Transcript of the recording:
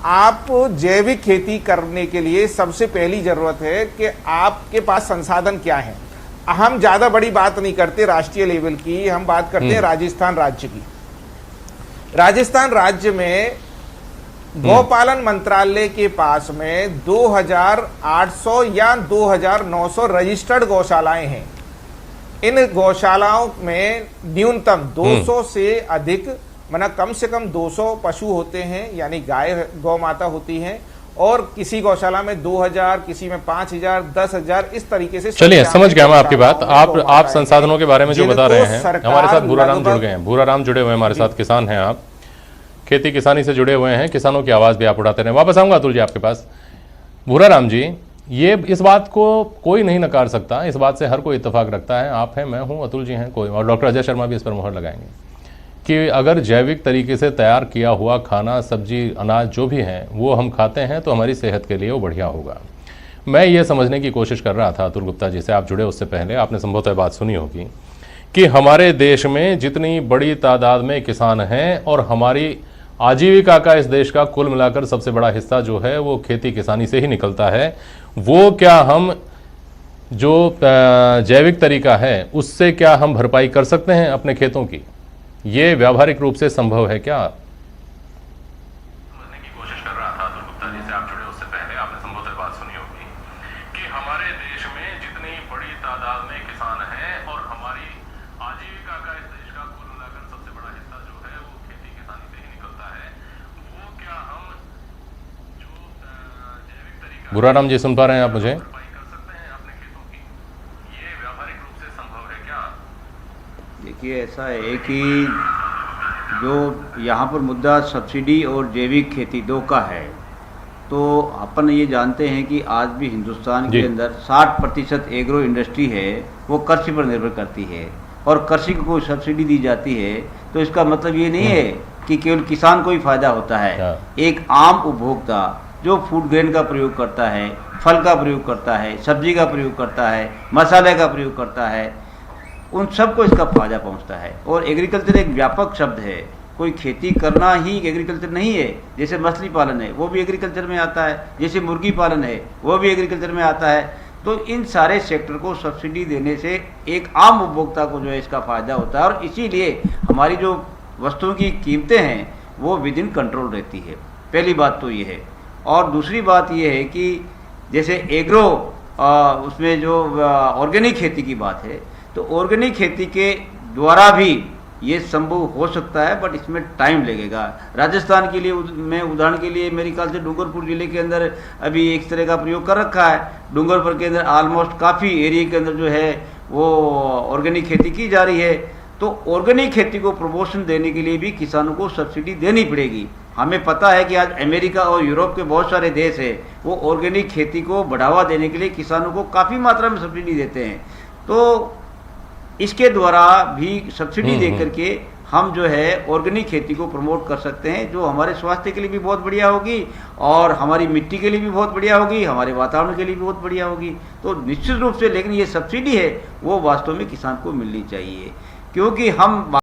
आप जैविक खेती करने के लिए सबसे पहली जरूरत है कि आपके पास संसाधन क्या है। हम ज्यादा बड़ी बात नहीं करते राष्ट्रीय लेवल की, हम बात करते हैं राजस्थान राज्य की। राजस्थान राज्य में गौपालन मंत्रालय के पास में 2800 या 2900 रजिस्टर्ड गौशालाएं हैं। इन गौशालाओं में न्यूनतम 200 से अधिक कम से कम 200 पशु होते हैं, यानी गाय गौ माता होती हैं, और किसी गौशाला में 2000, किसी में 5000, 10,000, इस तरीके से। चलिए, समझ गया मैं आपकी बात। आप संसाधनों के बारे में जो बता रहे हैं, हमारे साथ भूराराम जुड़ गए हैं। भूराराम जुड़े हुए हैं हमारे साथ, किसान हैं आप, खेती किसानी से जुड़े हुए हैं, किसानों की आवाज भी आप उठाते रहे। वापस आऊंगा अतुल जी आपके पास। भूराराम जी, ये इस बात को कोई नहीं नकार सकता, इस बात से हर कोई इत्तेफाक रखता है, आप हैं, मैं हूं, अतुल जी हैं, कोई, और डॉक्टर अजय शर्मा भी इस पर मुहर लगाएंगे कि अगर जैविक तरीके से तैयार किया हुआ खाना, सब्जी, अनाज जो भी है वो हम खाते हैं तो हमारी सेहत के लिए वो बढ़िया होगा। मैं ये समझने की कोशिश कर रहा था अतुल गुप्ता जी से, आप जुड़े उससे पहले आपने संभवतः बात सुनी होगी कि हमारे देश में जितनी बड़ी तादाद में किसान हैं और हमारी आजीविका का इस देश का कुल मिलाकर सबसे बड़ा हिस्सा जो है वो खेती किसानी से ही निकलता है, वो क्या हम जो जैविक तरीका है उससे क्या हम भरपाई कर सकते हैं अपने खेतों की? ये व्यावहारिक रूप से संभव है क्या? समझने की कोशिश कर रहा था अतुल गुप्ता जी से, आप जुड़े उससे पहले आपने संभवतः बात सुनी होगी कि हमारे देश में जितनी बड़ी तादाद में किसान हैं और हमारी आजीविका का इस देश का कुल मिलाकर सबसे बड़ा हिस्सा जो है वो खेती किसानी से ही निकलता है, वो क्या हम जो जैविक तरीका। भूराराम जी, सुन पा रहे हैं आप मुझे? कर सकते हैं अपने खेतों की? ये व्यावहारिक रूप से संभव है क्या? देखिए, ऐसा है कि जो यहाँ पर मुद्दा सब्सिडी और जैविक खेती दो का है, तो अपन ये जानते हैं कि आज भी हिंदुस्तान के अंदर 60% एग्रो इंडस्ट्री है वो कृषि पर निर्भर करती है, और कृषि को सब्सिडी दी जाती है। तो इसका मतलब ये नहीं है कि केवल किसान को ही फायदा होता है। एक आम उपभोक्ता जो फूड ग्रेन का प्रयोग करता है, फल का प्रयोग करता है, सब्जी का प्रयोग करता है, मसाले का प्रयोग करता है, उन सबको इसका फायदा पहुंचता है। और एग्रीकल्चर एक व्यापक शब्द है, कोई खेती करना ही एग्रीकल्चर नहीं है। जैसे मछली पालन है वो भी एग्रीकल्चर में आता है, जैसे मुर्गी पालन है वो भी एग्रीकल्चर में आता है। तो इन सारे सेक्टर को सब्सिडी देने से एक आम उपभोक्ता को जो है इसका फायदा होता है, और इसीलिए हमारी जो वस्तुओं की कीमतें हैं वो विद इन कंट्रोल रहती है। पहली बात तो ये है। और दूसरी बात ये है कि जैसे एग्रो उसमें जो ऑर्गेनिक खेती की बात है, तो ऑर्गेनिक खेती के द्वारा भी ये संभव हो सकता है, बट इसमें टाइम लगेगा। राजस्थान के लिए मैं उदाहरण के लिए मेरे ख्याल से डूंगरपुर जिले के अंदर अभी एक तरह का प्रयोग कर रखा है। डूंगरपुर के अंदर ऑलमोस्ट काफ़ी एरिया के अंदर जो है वो ऑर्गेनिक खेती की जा रही है। तो ऑर्गेनिक खेती को प्रमोशन देने के लिए भी किसानों को सब्सिडी देनी पड़ेगी। हमें पता है कि आज अमेरिका और यूरोप के बहुत सारे देश है वो ऑर्गेनिक खेती को बढ़ावा देने के लिए किसानों को काफ़ी मात्रा में सब्सिडी देते हैं। तो इसके द्वारा भी सब्सिडी दे करके हम जो है ऑर्गेनिक खेती को प्रमोट कर सकते हैं, जो हमारे स्वास्थ्य के लिए भी बहुत बढ़िया होगी और हमारी मिट्टी के लिए भी बहुत बढ़िया होगी, हमारे वातावरण के लिए भी बहुत बढ़िया होगी। तो निश्चित रूप से, लेकिन ये सब्सिडी है वो वास्तव में किसान को मिलनी चाहिए, क्योंकि हम